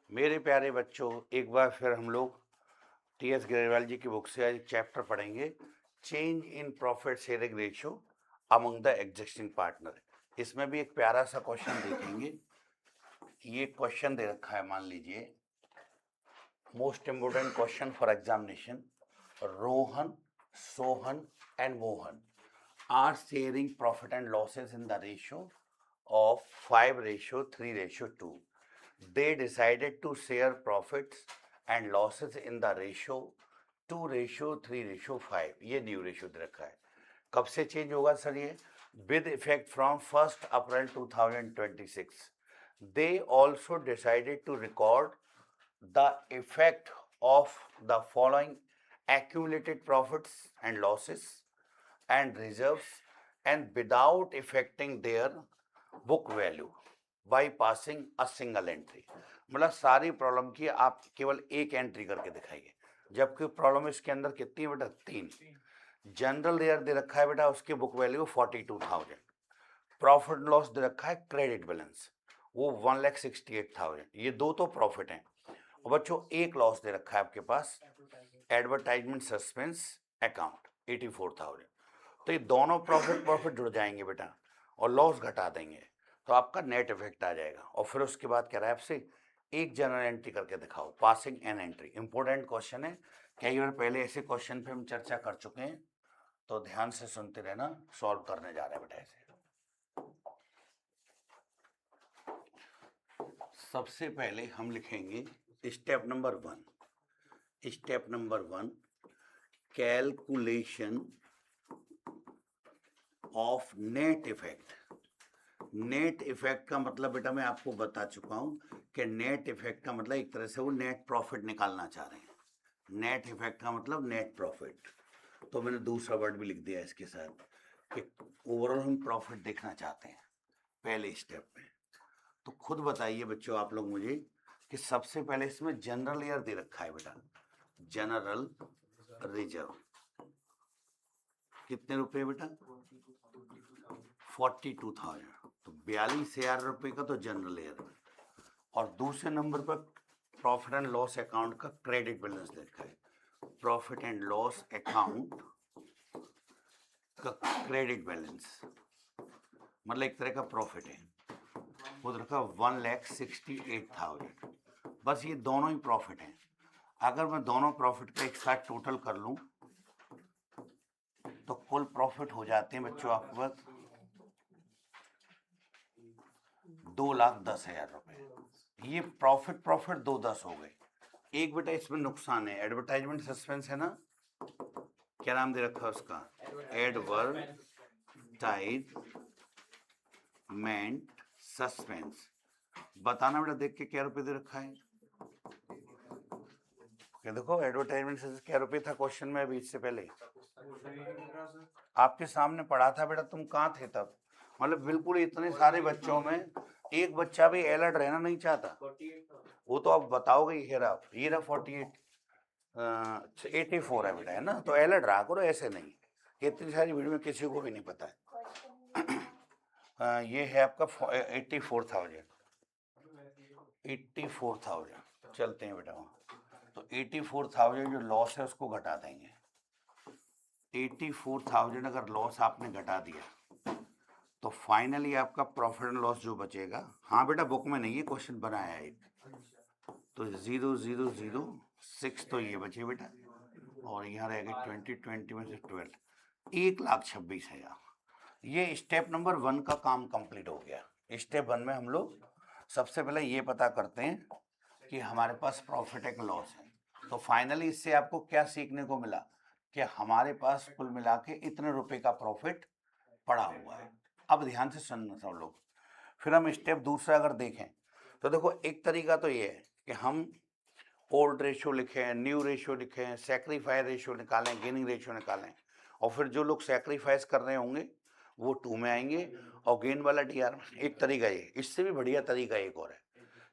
मेरे प्यारे बच्चों, एक बार फिर हम लोग टी.एस. ग्रेवाल जी की बुक से आज एक चैप्टर पढ़ेंगे, change in profit sharing ratio among the existing partner. इसमें भी एक प्यारा सा क्वेश्चन देखेंगे। ये क्वेश्चन दे रखा है, मान लीजिए, most important question for examination. Rohan, Sohan and Mohan are sharing profit and losses in the ratio of 5:3:2. They decided to share profits and losses in the ratio 2:3:5. ये न्यू रेशियो दे रखा है। कब से चेंज होगा सर ये? With effect from 1 April 2026. They also decided to record the effect of the following accumulated profits and losses and reserves and without affecting their book value by passing a single entry. मतलब सारी problem की आप केवल एक entry करके दिखाइए, जबकि problem इसके अंदर कितनी है बेटा? 3। जनरल रेयर दे रखा है बेटा, उसकी बुक वैल्यू 42,000। प्रॉफिट लॉस दे रखा है क्रेडिट बैलेंस, वो 1,68,000। ये दो तो प्रॉफिट हैं। और बच्चों एक लॉस दे रखा है आपके पास, एडवर्टाइजमेंट सस्पेंस अकाउंट 84,000। तो ये दोनों प्रॉफिट जुड़ जाएंगे बेटा और लॉस घटा देंगे, तो आपका नेट इफेक्ट आ जाएगा। और फिर उसके बाद कह रहा है आपसे एक जनरल एंट्री करके दिखाओ, passing an entry. Important question है, कई बार पहले ऐसे क्वेश्चन पे हम चर्चा कर चुके हैं, तो ध्यान से सुनते रहना, सॉल्व करने जा रहे हैं बेटा ऐसे। सबसे पहले हम लिखेंगे step number 1। Step number 1, calculation of net effect. Net effect का मतलब बेटा मैं आपको बता चुका हूं कि नेट इफेक्ट का मतलब एक तरह से वो नेट प्रॉफिट निकालना चाह रहे हैं। नेट इफेक्ट का मतलब नेट प्रॉफिट। तो मैंने दूसरा वर्ड भी लिख दिया इसके साथ कि ओवरऑल हम प्रॉफिट देखना चाहते हैं पहले स्टेप में। तो खुद बताइए बच्चों आप लोग मुझे कि सबसे पहले इसमें जनरल ईयर दे रखा है बेटा, जनरल रिजर्व कितने रुपए बेटा? 42,000। तो 42,000 रुपए का तो जनरल ईयर। और दूसरे नंबर पर प्रॉफिट एंड लॉस अकाउंट का क्रेडिट बैलेंस देखा है, प्रॉफिट एंड लॉस अकाउंट का क्रेडिट बैलेंस मतलब एक तरह का प्रॉफिट है, वो रखा 1,68,000। बस ये दोनों ही प्रॉफिट हैं। अगर मैं दोनों प्रॉफिट का एक साथ टोटल कर लूं तो कुल प्रॉफिट हो जाते हैं बच्चों आपके पास 2,10,000 रुपए। ये प्रॉफिट 2,10 हो गए। एक बेटा इसमें नुकसान है, एडवर्टाइजमेंट सस्पेंस है ना, क्या नाम दे रखा है उसका? Advertisement suspense. बताना बेटा देख के क्या रुपए दे रखा है। क्या देखो एडवर्टाइजमेंट सस्पेंस क्या रुपए था क्वेश्चन में अभी इससे पहले? आपके सामने पढ़ा था बेटा, तुम कहाँ थे तब? मतलब बिल्कुल इतने सारे बच्चों में एक बच्चा भी अलर्ट रहना नहीं चाहता। वो तो आप बताओगे ये रहा 48 84 है बेटा, है ना? तो अलर्ट रहा करो, ऐसे नहीं। इतनी सारी भीड़ में किसी को भी नहीं पता है। ये है आपका 84,000। 84,000 चलते हैं बेटा वहाँ। तो 84,000 जो लॉस है उसको घटा देंगे। 84,000 अगर लॉस आपने घटा दिया तो फाइनली आपका प्रॉफिट एंड लॉस जो बचेगा, हाँ बेटा बुक में नहीं है, क्वेश्चन बनाया है एक, तो 0,006 तो ये बचे बेटा, और यहाँ रह गए 20 में से 12, 1,26,000। ये स्टेप नंबर 1 का काम कंप्लीट हो गया। स्टेप 1 में हम लोग सबसे पहले ये पता करते हैं कि हमारे पास प्रॉफिट एक लॉस है। तो फाइनली इससे आपको क्या सीखने को मिला कि हमारे पास कुल मिला के इतने रुपए का प्रॉफिट पड़ा हुआ है। अब ध्यान से सुनना सब लोग। फिर हम स्टेप दूसरा अगर देखें तो देखो एक तरीका तो ये है कि हम ओल्ड रेशियो लिखें, न्यू रेशियो लिखें, सेक्रीफाइस रेशियो निकालें, गेनिंग रेशियो निकालें, और फिर जो लोग सेक्रीफाइस कर रहे होंगे वो 2 में आएंगे और गेन वाला टीआर में। एक तरीका ये, इससे भी बढ़िया तरीका एक और है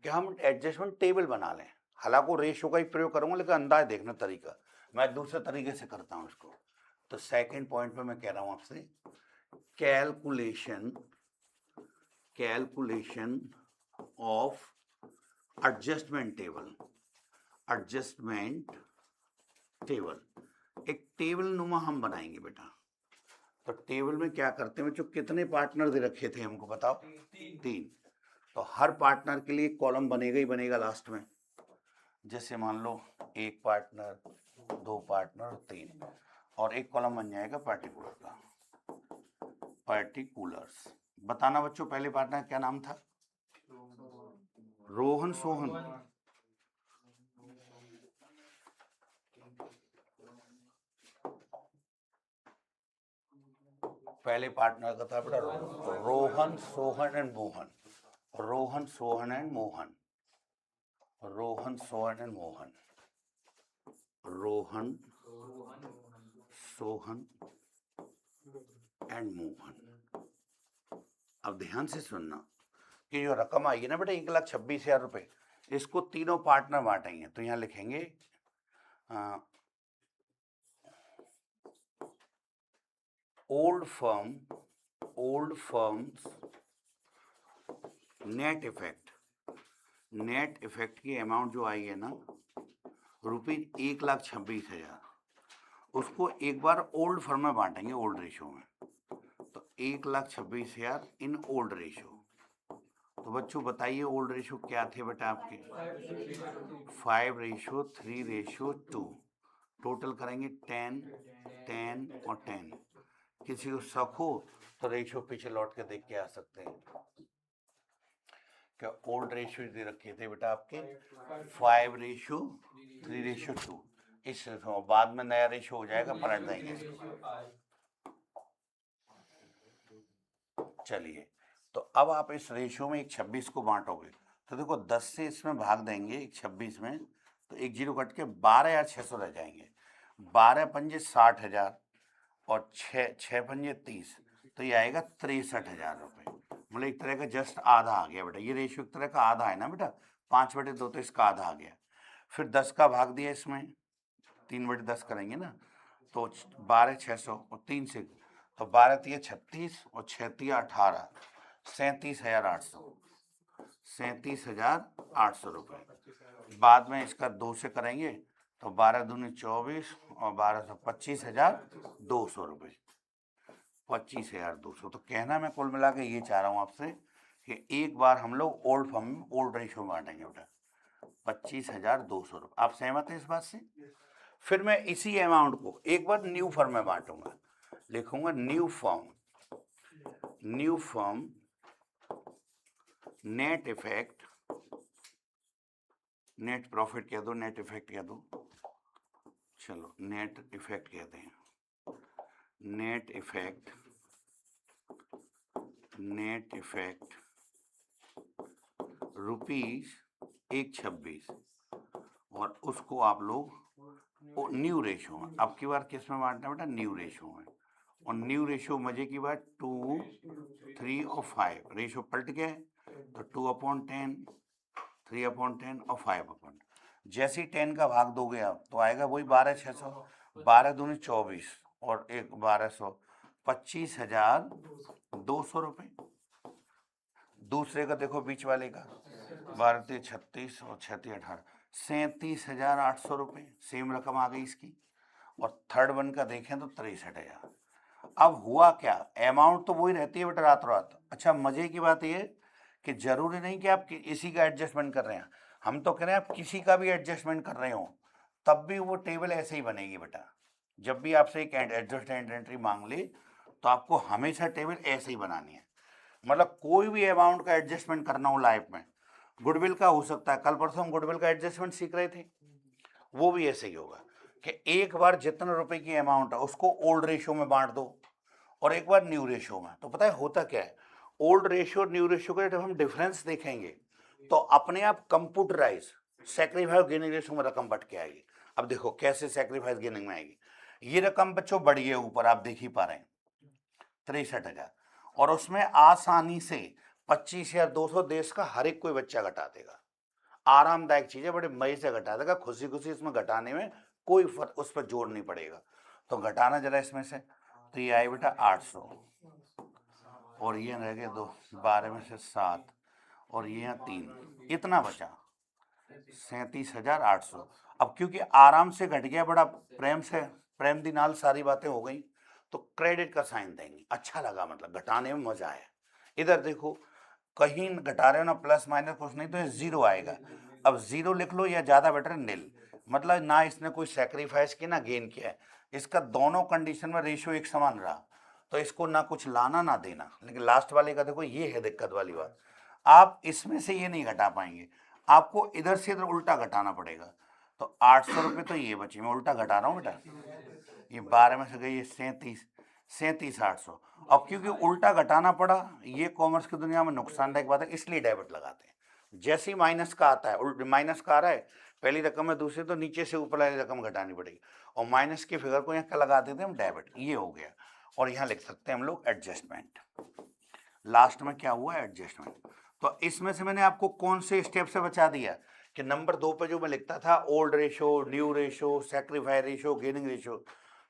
कि हम एडजस्टमेंट टेबल बना लें। हालांकि रेशियो का ही प्रयोग करूंगा लेकिन अंदाज देखना तरीका, मैं दूसरे तरीके से करता हूँ इसको। तो सेकंड पॉइंट पे मैं कह रहा हूँ आपसे calculation of adjustment table, adjustment table, एक टेबल नुमा हम बनाएंगे बेटा। तो टेबल में क्या करते हैं बच्चों, कितने पार्टनर दे रखे थे हमको बताओ? तीन। तो हर पार्टनर के लिए कॉलम बनेगा ही बनेगा लास्ट में। जैसे मान लो एक पार्टनर, दो पार्टनर, तीन, और एक कॉलम बन जाएगा पार्टिकुलर का, पार्टिकुलर्स। बताना बच्चों पहले पार्टनर क्या नाम था? रोहन सोहन। पहले पार्टनर का था बेटा Rohan Sohan and Mohan, Rohan Sohan and Mohan, Rohan Sohan and Mohan, Rohan Sohan and Mohan. अब ध्यान से सुनना कि जो रकम आई है ना बेटा 1,26,000 रुपए, इसको तीनों पार्टनर बांटेंगे। तो यहां लिखेंगे ओल्ड फर्म्स नेट इफेक्ट की अमाउंट जो आई है ना ₹1,26,000, उसको एक बार ओल्ड फर्म में बांटेंगे, ओल्ड रेशो में। तो 1,26,000 इन ओल्ड रेशो। तो बच्चों बताइए ओल्ड रेशो क्या थे बेटा आपके? 5:3:2। टोटल करेंगे 10, 10 और 10। किसी को शक हो तो रेशो पीछे लौट के देख के आ सकते हैं। क्या ओल्ड रेशो दे रखे थे बेटा आपके? 5:3:2। इस बाद में नया रेशो हो जाएगा, पलट देंगे इसको। चलिए, तो अब आप इस रेशो में 1,26 को बांटोगे तो देखो 10 से इसमें भाग देंगे 1,26 में, तो एक जीरो कट के 12,600 रह जाएंगे। 12 पंजे 60,000 और 6 पंजे 30, तो ये आएगा 63,000 रुपये। मतलब एक तरह का जस्ट आधा आ गया बेटा। ये रेशियो एक तरह का आधा है ना बेटा, 5/2 तो इसका आधा आ गया। फिर 10 का भाग दिया इसमें, 3/10 करेंगे ना, तो 12,600 और 3 से, तो 12 × 36 और 6 × 18, 37,800, 37,800 रुपये। बाद में इसका 2 से करेंगे तो 12 दूनी 24 और 12 25,200 रुपये, 25,200। तो कहना मैं कुल मिला के ये चाह रहा हूँ आपसे कि एक बार हम लोग ओल्ड फॉर्म में ओल्ड रेशो में बांटेंगे बेटा, 25,200 रुपये। आप सहमत हैं इस बात से? फिर मैं इसी अमाउंट को एक बार न्यू फॉर्म में बांटूंगा, लिखूंगा new form net effect, net profit कह दो, नेट इफेक्ट कह दो, चलो नेट इफेक्ट कहते हैं। नेट इफेक्ट ₹126, और उसको आप लोग न्यू रेशो में, अब की बार किस में बांटना बेटा? न्यू रेशो में। और न्यू रेशो मजे की बात 2, 3 और 5, रेशो पलट गया है, तो 2/10, 3/10 और 5/10। जैसे ही 10 का भाग दोगे आप तो आएगा वही 12,600, 12 दूनी 24 और 1,1200, 25,200 रुपये। दूसरे का देखो बीच वाले का 12 36 और 6 18, 37,800 रुपये, सेम रकम आ गई इसकी। और थर्ड वन का देखें तो 63,000। अब हुआ क्या, अमाउंट तो वही रहती है बेटा रात रात। अच्छा मजे की बात यह कि जरूरी नहीं कि आप इसी का एडजस्टमेंट कर रहे हैं, हम तो कह रहे हैं आप किसी का भी एडजस्टमेंट कर रहे हो तब भी वो टेबल ऐसे ही बनेगी बेटा। जब भी आपसे एक एडजस्टमेंट एंट्री मांग ले तो आपको हमेशा टेबल ऐसे ही बनानी है। मतलब कोई भी अमाउंट का एडजस्टमेंट करना हो लाइफ में, गुडविल का हो सकता है, कल परसों हम गुडविल का एडजस्टमेंट सीख रहे थे, वो भी ऐसे ही होगा कि एक बार जितने रुपए की अमाउंट है उसको ओल्ड रेशियो में बांट दो और एक बार न्यू रेशियो में। तो पता है होता क्या है, ओल्ड रेशियो और न्यू रेशियो का जब हम डिफरेंस देखेंगे तो अपने आप कंप्यूटराइज सैक्रिफाइस गेनिंग रेशियो में रकम बढ़ के आएगी। अब देखो कैसे सैक्रिफाइस गेनिंग में आएगी, ये रकम बच्चों बढ़ी है ऊपर, आप देख ही पा रहे हैं 63,000, और उसमें आसानी से 25,200 देश का हर एक कोई बच्चा घटा देगा। आरामदायक चीज है, बड़े मजे से घटा देगा, खुशी खुशी इसमें घटाने में कोई फर्क उस पर जोर नहीं पड़ेगा। तो घटाना जरा इसमें से, तो ये आए बेटा 800 और ये रह गए 2, 12 में से 7 और ये यहाँ 3, इतना बचा। 37,800। अब क्योंकि आराम से घट गया, बड़ा प्रेम से, प्रेम दी नाल सारी बातें हो गई, तो क्रेडिट का साइन देंगे। अच्छा लगा, मतलब घटाने में मजा आया। इधर देखो कहीं घटा रहे हो ना, प्लस माइनस कुछ नहीं, तो ये जीरो आएगा। अब जीरो लिख लो या ज्यादा बेटर नील, मतलब ना इसने कोई सेक्रीफाइस की ना गेन किया है, इसका दोनों कंडीशन में रेशियो एक समान रहा, तो इसको ना कुछ लाना ना देना। लेकिन लास्ट वाले का देखो, ये है दिक्कत वाली बात, आप इसमें से ये नहीं घटा पाएंगे, आपको इधर से इधर उल्टा घटाना पड़ेगा। तो 800 रुपये तो ये बची, मैं उल्टा घटा रहा हूँ बेटा, ये 12 में से गई ये 37,800। अब क्योंकि उल्टा घटाना पड़ा, ये कॉमर्स की दुनिया में नुकसानदायक बात है, इसलिए डेबिट लगाते हैं। जैसे ही माइनस का आता है, माइनस का आ रहा है, पहली रकम है दूसरी, तो नीचे से ऊपर वाली रकम घटानी पड़ेगी, और माइनस की फिगर को यहाँ क्या लगा देते हैं हम, डेबिट। ये हो गया, और यहाँ लिख सकते हैं हम लोग एडजस्टमेंट। लास्ट में क्या हुआ, एडजस्टमेंट। तो इसमें से मैंने आपको कौन से स्टेप से बचा दिया कि नंबर 2 पे जो मैं लिखता था old ratio, new ratio, sacrifice ratio, gaining ratio,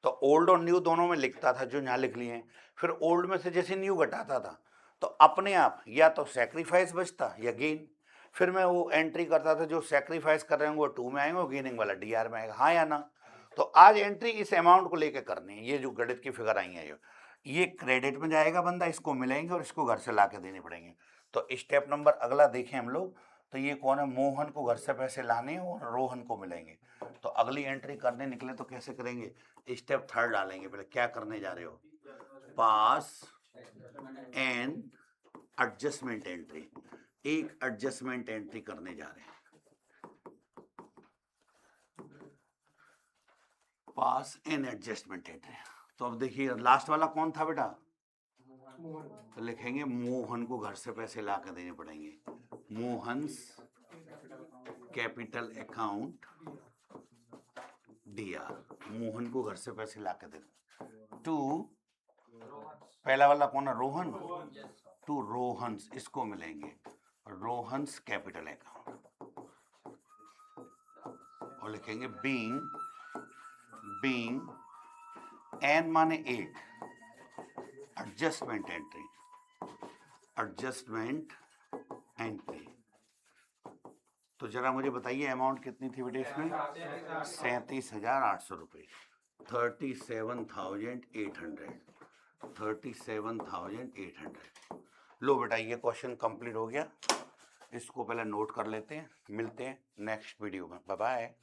तो ओल्ड और न्यू दोनों में लिखता था, जो यहाँ लिख लिए हैं। फिर ओल्ड में से जैसे न्यू घटाता था, तो अपने आप या तो सेक्रीफाइस बचता या गेन। फिर मैं वो एंट्री करता था, जो सेक्रीफाइस कर रहे होंगे वो 2 में आएंगे, और गेनिंग वाला DR में आएगा, हाँ या ना। तो आज एंट्री इस अमाउंट को लेकर करनी है। ये जो गणित की फिगर आई है, ये क्रेडिट में जाएगा बंदा, इसको मिलेंगे और इसको घर से ला के देने पड़ेंगे। तो स्टेप नंबर अगला देखें हम लोग, तो ये कौन है, मोहन को घर से पैसे लाने और रोहन को मिलेंगे। तो अगली एंट्री करने निकले तो कैसे करेंगे, स्टेप 3 डालेंगे। पहले क्या करने जा रहे हो, पास एंड एडजस्टमेंट एंट्री, एक एडजस्टमेंट एंट्री करने जा रहे हैं, पास एंड एडजस्टमेंट एंट्री। तो अब देखिए लास्ट वाला कौन था बेटा, तो लिखेंगे मोहन को घर से पैसे ला कर देने पड़ेंगे, Mohan's capital account DR, Mohan को घर से पैसे ला कर देने। टू, पहला वाला कौन है, रोहन, टू रोहन्स, इसको मिलेंगे रोहन्स कैपिटल अकाउंट, और लिखेंगे बीइंग एन माने 8, एडजस्टमेंट एंट्री, एडजस्टमेंट एंट्री। तो जरा मुझे बताइए अमाउंट कितनी थी बेटे इसमें, 37,800 रुपये, 37,800, 37,800। लो बेटा ये क्वेश्चन कंप्लीट हो गया, इसको पहले नोट कर लेते हैं, मिलते हैं नेक्स्ट वीडियो में, बाय बाय।